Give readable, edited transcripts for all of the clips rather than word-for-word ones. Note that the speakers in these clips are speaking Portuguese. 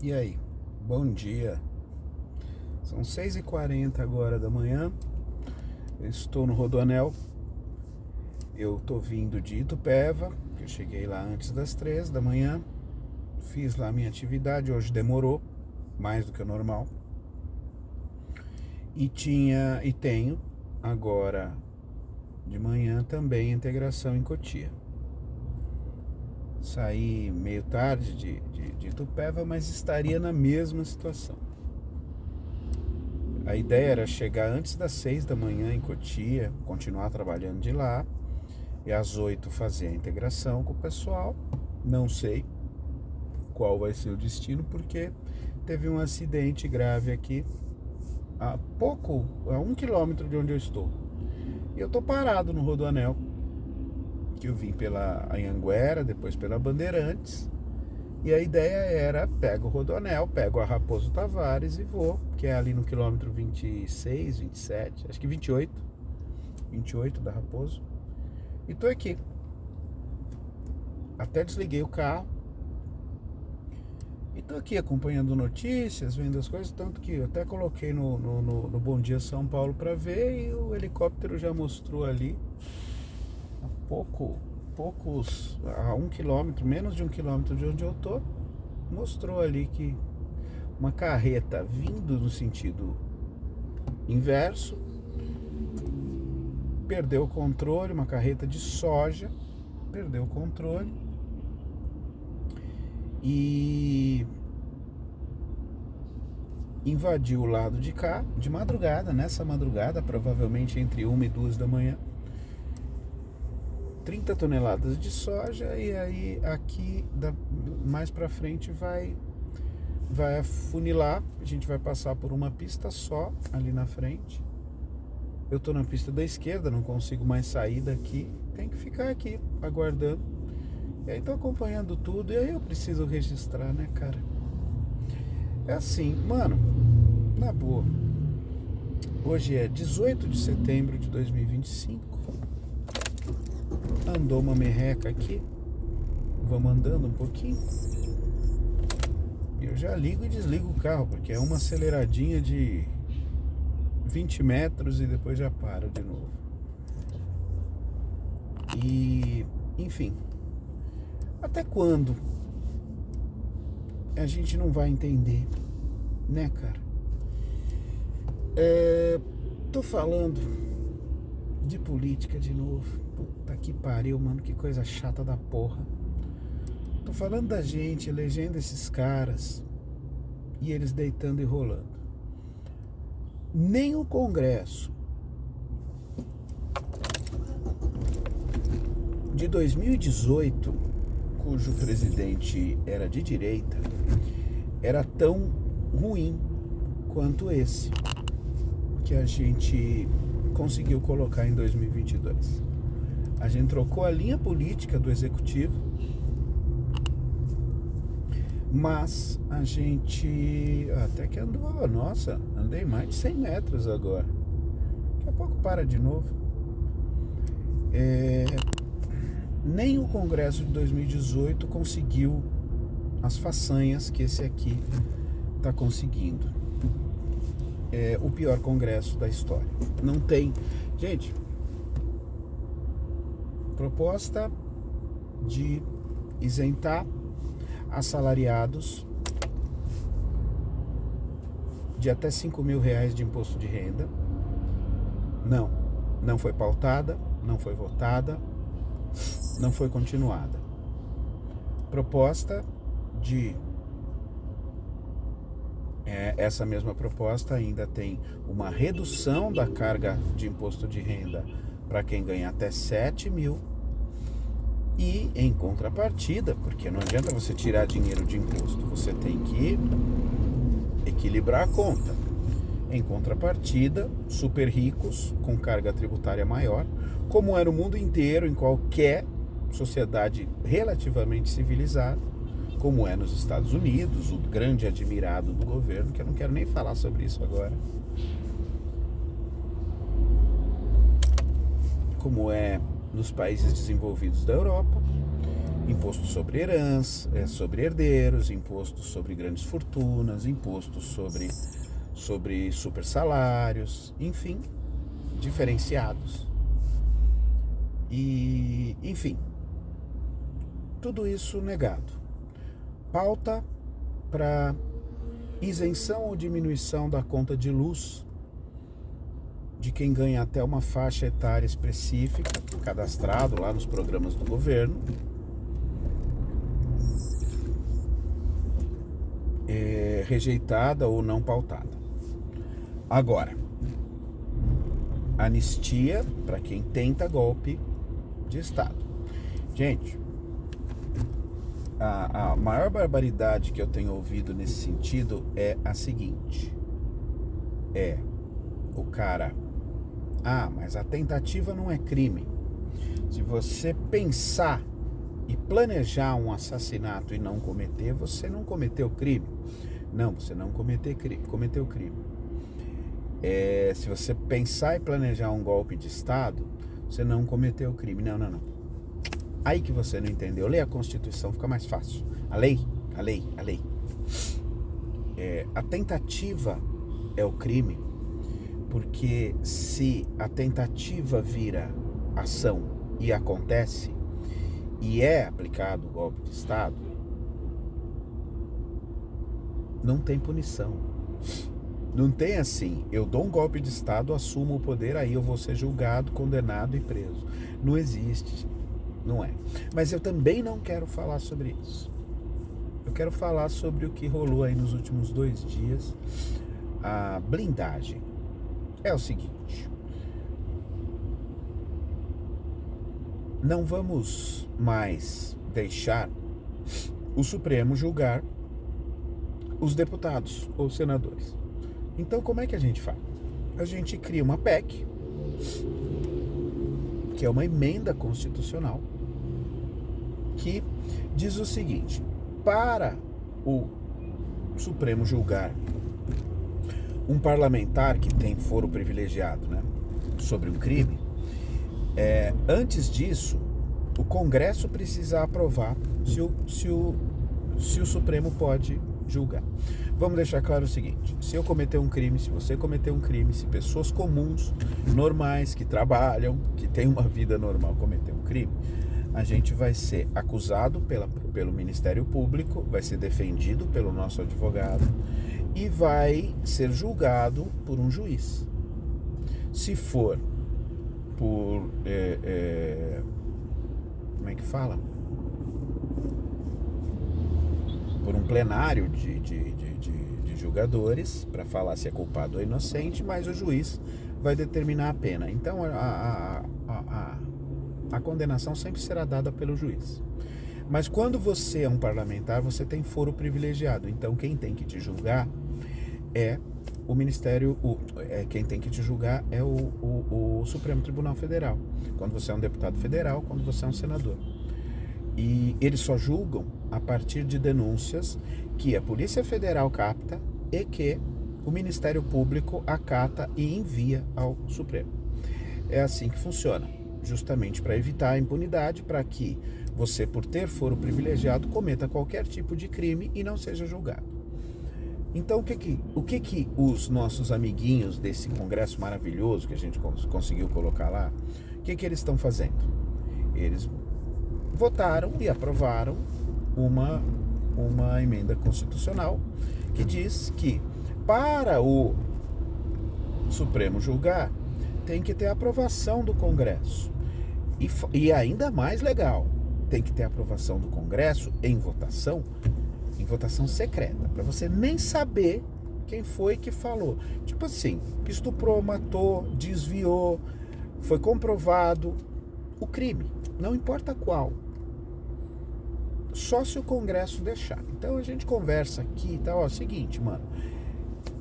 E aí, bom dia. São 6h40 agora da manhã. Eu estou no Rodoanel. Eu tô vindo de Itupeva, que eu cheguei lá antes das 3 da manhã. Fiz lá a minha atividade, hoje demorou mais do que o normal. E tenho agora de manhã também integração em Cotia. Saí meio tarde de Itupeva, mas estaria na mesma situação. A ideia era chegar antes das 6 da manhã em Cotia, continuar trabalhando de lá, e às 8 fazer a integração com o pessoal. Não sei qual vai ser o destino, porque teve um acidente grave aqui a 1 quilômetro de onde eu estou. E eu tô parado no Rodoanel, que eu vim pela Anhanguera, depois pela Bandeirantes. E a ideia era, pego o Rodoanel, pego a Raposo Tavares e vou, que é ali no quilômetro 26, 27, acho que 28 da Raposo. E tô aqui. Até desliguei o carro. E tô aqui acompanhando notícias, vendo as coisas, tanto que eu até coloquei no Bom Dia São Paulo para ver, e o helicóptero já mostrou ali, a 1 quilômetro, menos de 1 quilômetro de onde eu tô, mostrou ali que uma carreta vindo no sentido inverso perdeu o controle, uma carreta de soja perdeu o controle e invadiu o lado de cá de madrugada, nessa madrugada, provavelmente entre 1 e 2 da manhã. 30 toneladas de soja, e aí aqui mais pra frente vai afunilar. A gente vai passar por uma pista só ali na frente. Eu tô na pista da esquerda, não consigo mais sair daqui, tem que ficar aqui aguardando. E aí tô acompanhando tudo, e aí eu preciso registrar, né, cara? É assim, mano, na boa. Hoje é 18 de setembro de 2025. Andou uma merreca aqui. Vamos andando um pouquinho. Eu já ligo e desligo o carro, porque é uma aceleradinha de 20 metros e depois já paro de novo. E, enfim, até quando a gente não vai entender, né, cara? Tô falando de política de novo. Puta que pariu, mano, que coisa chata da porra. Tô falando da gente elegendo esses caras e eles deitando e rolando. Nem o Congresso de 2018, cujo presidente era de direita, era tão ruim quanto esse que a gente conseguiu colocar em 2022. A gente trocou a linha política do executivo, mas a gente até que andou, nossa, andei mais de 100 metros agora. Daqui a pouco para de novo. Nem o Congresso de 2018 conseguiu as façanhas que esse aqui está conseguindo. É o pior Congresso da história. Não tem... Gente, proposta de isentar assalariados de até R$5.000 de imposto de renda. Não foi pautada, não foi votada, não foi continuada. Proposta de... essa mesma proposta ainda tem uma redução da carga de imposto de renda para quem ganha até 7 mil. E em contrapartida, porque não adianta você tirar dinheiro de imposto, você tem que equilibrar a conta. Em contrapartida, super ricos com carga tributária maior, como é no mundo inteiro, em qualquer sociedade relativamente civilizada, como é nos Estados Unidos, o grande admirado do governo, que eu não quero nem falar sobre isso agora, como é nos países desenvolvidos da Europa, Imposto sobre herança, sobre herdeiros, imposto sobre grandes fortunas, imposto sobre super salários, enfim, diferenciados. E, enfim, tudo isso negado. Pauta para isenção ou diminuição da conta de luz de quem ganha até uma faixa etária específica, cadastrado lá nos programas do governo, rejeitada ou não pautada. Agora, anistia para quem tenta golpe de Estado. Gente, a maior barbaridade que eu tenho ouvido nesse sentido é a seguinte: o cara, mas a tentativa não é crime. Se você pensar e planejar um assassinato e não cometer, você não cometeu crime. Não, você não cometeu crime. Se você pensar e planejar um golpe de Estado, você não cometeu crime. Não. Aí que você não entendeu. Lê a Constituição, fica mais fácil. A lei. A tentativa é o crime, porque se a tentativa vira ação e acontece, e é aplicado o golpe de Estado, não tem punição. Não tem assim, eu dou um golpe de Estado, assumo o poder, aí eu vou ser julgado, condenado e preso. Não existe, não é. Mas eu também não quero falar sobre isso. Eu quero falar sobre o que rolou aí nos últimos 2 dias, a blindagem. É o seguinte: não vamos mais deixar o Supremo julgar os deputados ou senadores. Então, como é que a gente faz? A gente cria uma PEC, que é uma emenda constitucional, que diz o seguinte: para o Supremo julgar um parlamentar que tem foro privilegiado, né, sobre um crime, antes disso, o Congresso precisa aprovar se o Supremo pode julgar. Vamos deixar claro o seguinte: se eu cometer um crime, se você cometer um crime, se pessoas comuns, normais, que trabalham, que têm uma vida normal, cometer um crime, a gente vai ser acusado pelo Ministério Público, vai ser defendido pelo nosso advogado e vai ser julgado por um juiz. Se for por como é que fala? Por um plenário de julgadores, para falar se é culpado ou inocente, mas o juiz vai determinar a pena. Então a condenação sempre será dada pelo juiz. Mas quando você é um parlamentar, você tem foro privilegiado. Então quem tem que te julgar é o Ministério, quem tem que te julgar é o Supremo Tribunal Federal. Quando você é um deputado federal, quando você é um senador. E eles só julgam a partir de denúncias que a Polícia Federal capta e que o Ministério Público acata e envia ao Supremo. É assim que funciona, justamente para evitar a impunidade, para que você, por ter foro privilegiado, cometa qualquer tipo de crime e não seja julgado. Então, o que os nossos amiguinhos desse congresso maravilhoso que a gente conseguiu colocar lá, o que eles estão fazendo? Eles votaram e aprovaram uma emenda constitucional que diz que para o Supremo julgar tem que ter aprovação do Congresso. E ainda mais legal, tem que ter aprovação do Congresso em votação secreta, para você nem saber quem foi que falou. Tipo assim, estuprou, matou, desviou, foi comprovado o crime, não importa qual. Só se o Congresso deixar. Então a gente conversa aqui, tá? Ó, seguinte, mano,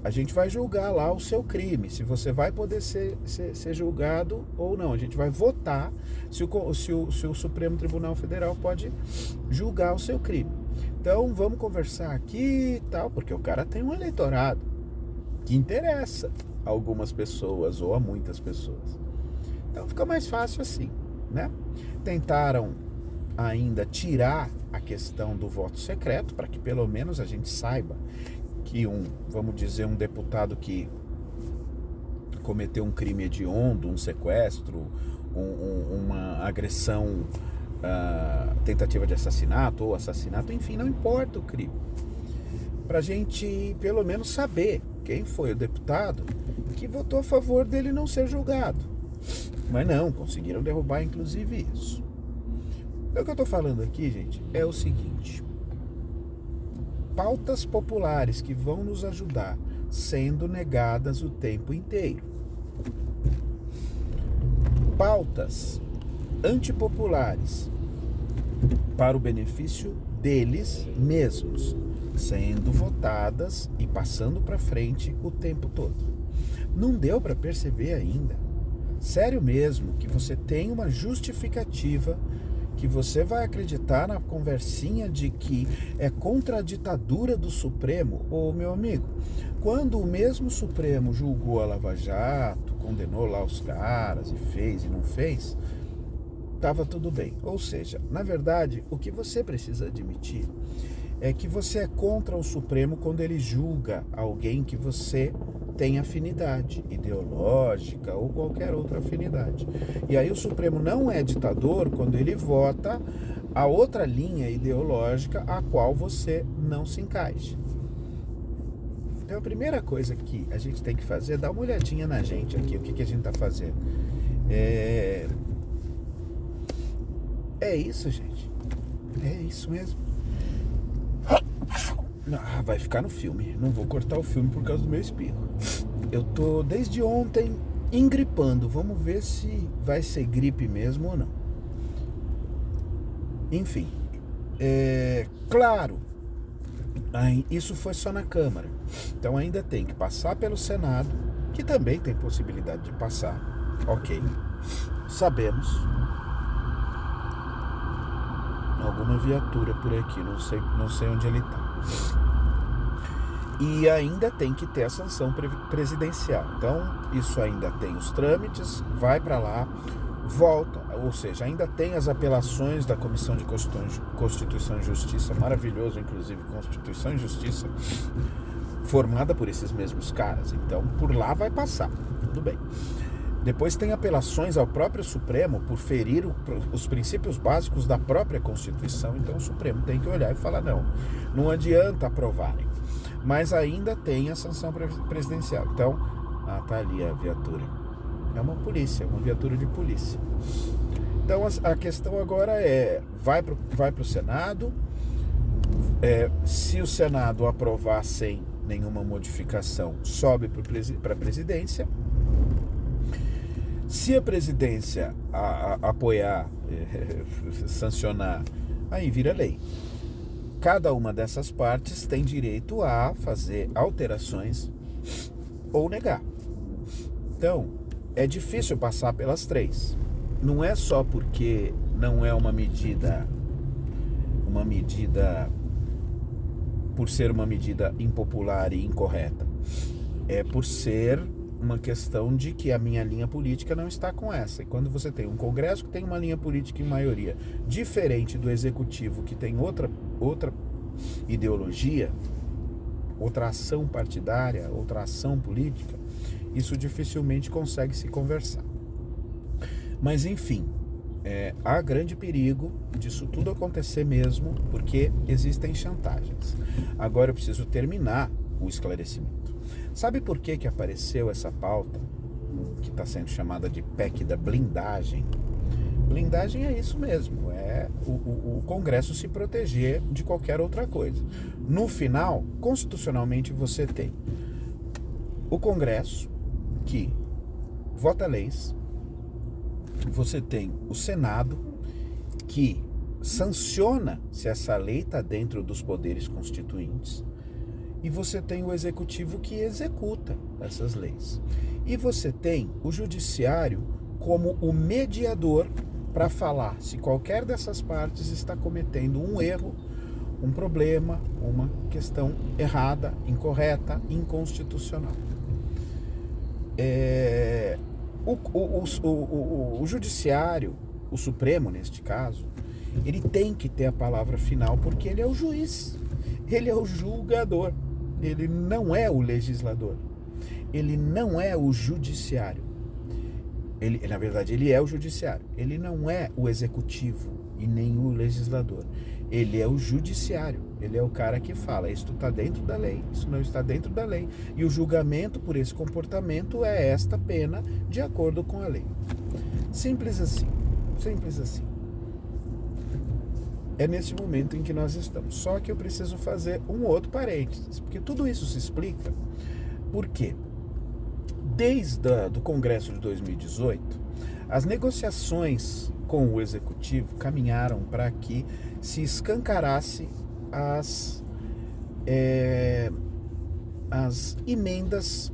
a gente vai julgar lá o seu crime, se você vai poder ser julgado ou não. A gente vai votar se o Supremo Tribunal Federal pode julgar o seu crime. Então vamos conversar aqui e tal, porque o cara tem um eleitorado que interessa a algumas pessoas ou a muitas pessoas. Então fica mais fácil assim, né? Tentaram ainda tirar a questão do voto secreto, para que pelo menos a gente saiba que vamos dizer, um deputado que cometeu um crime hediondo, um sequestro, uma agressão, tentativa de assassinato ou assassinato, enfim, não importa o crime. Para a gente pelo menos saber quem foi o deputado que votou a favor dele não ser julgado. Mas não, conseguiram derrubar inclusive isso. Então, o que eu estou falando aqui, gente, é o seguinte: pautas populares que vão nos ajudar sendo negadas o tempo inteiro. Pautas antipopulares para o benefício deles mesmos sendo votadas e passando para frente o tempo todo. Não deu para perceber ainda? Sério mesmo que você tem uma justificativa, que você vai acreditar na conversinha de que é contra a ditadura do Supremo? Ô, meu amigo, quando o mesmo Supremo julgou a Lava Jato, condenou lá os caras e fez e não fez, estava tudo bem. Ou seja, na verdade, o que você precisa admitir é que você é contra o Supremo quando ele julga alguém que você tem afinidade ideológica ou qualquer outra afinidade. E aí o Supremo não é ditador quando ele vota a outra linha ideológica a qual você não se encaixa. Então a primeira coisa que a gente tem que fazer é dar uma olhadinha na gente aqui, o que a gente está fazendo. É isso, gente. É isso mesmo. Vai ficar no filme. Não vou cortar o filme por causa do meu espirro. Eu tô desde ontem engripando. Vamos ver se vai ser gripe mesmo ou não. Enfim. Claro, isso foi só na Câmara. Então ainda tem que passar pelo Senado, que também tem possibilidade de passar. Ok. Sabemos. Alguma viatura por aqui, não sei onde ele está. E ainda tem que ter a sanção presidencial. Então, isso ainda tem os trâmites, vai para lá, volta, ou seja, ainda tem as apelações da Comissão de Constituição e Justiça, maravilhoso, inclusive, Constituição e Justiça, formada por esses mesmos caras. Então, por lá vai passar, tudo bem. Depois tem apelações ao próprio Supremo por ferir os princípios básicos da própria Constituição. Então o Supremo tem que olhar e falar, não adianta aprovarem. Mas ainda tem a sanção presidencial. Então, tá ali a viatura. É uma polícia, uma viatura de polícia. Então a questão agora vai pro Senado. Se o Senado aprovar sem nenhuma modificação, sobe para a presidência. Se a presidência apoiar, sancionar, aí vira lei. Cada uma dessas partes tem direito a fazer alterações ou negar. Então, é difícil passar pelas três. Não é só porque não é uma medida por ser uma medida impopular e incorreta. É por ser uma questão de que a minha linha política não está com essa. E quando você tem um Congresso que tem uma linha política em maioria diferente do Executivo, que tem outra ideologia, outra ação partidária, outra ação política, isso dificilmente consegue se conversar. Mas enfim, há grande perigo disso tudo acontecer mesmo, porque existem chantagens. Agora eu preciso terminar o esclarecimento. Sabe por que apareceu essa pauta, que está sendo chamada de PEC da blindagem? Blindagem é isso mesmo, é o Congresso se proteger de qualquer outra coisa. No final, constitucionalmente, você tem o Congresso, que vota leis, você tem o Senado, que sanciona se essa lei está dentro dos poderes constituintes, e você tem o Executivo que executa essas leis. E você tem o Judiciário como o mediador para falar se qualquer dessas partes está cometendo um erro, um problema, uma questão errada, incorreta, inconstitucional. O Judiciário, o Supremo neste caso, Ele tem que ter a palavra final porque ele é o juiz, ele é o julgador, ele não é o legislador, ele não é o judiciário. Na verdade, ele é o judiciário, ele não é o executivo e nem o legislador. Ele é o judiciário, ele é o cara que fala, isso está dentro da lei, isso não está dentro da lei. E o julgamento por esse comportamento é esta pena de acordo com a lei. Simples assim, simples assim. É nesse momento em que nós estamos. Só que eu preciso fazer um outro parênteses, porque tudo isso se explica porque desde o Congresso de 2018, as negociações com o Executivo caminharam para que se escancarasse as emendas,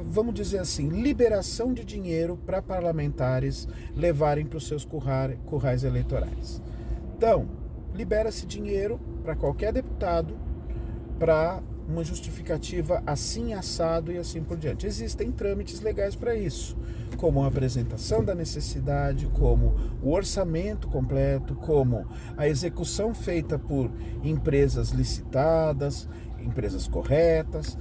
vamos dizer assim, liberação de dinheiro para parlamentares levarem para os seus currais eleitorais. Então, libera-se dinheiro para qualquer deputado para uma justificativa assim, assado e assim por diante. Existem trâmites legais para isso, como a apresentação da necessidade, como o orçamento completo, como a execução feita por empresas licitadas, empresas corretas,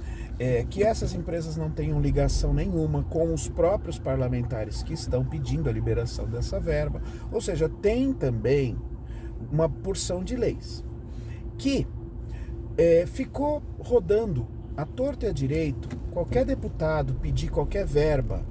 que essas empresas não tenham ligação nenhuma com os próprios parlamentares que estão pedindo a liberação dessa verba. Ou seja, tem também uma porção de leis que ficou rodando à torta e à direito. Qualquer deputado pedir qualquer verba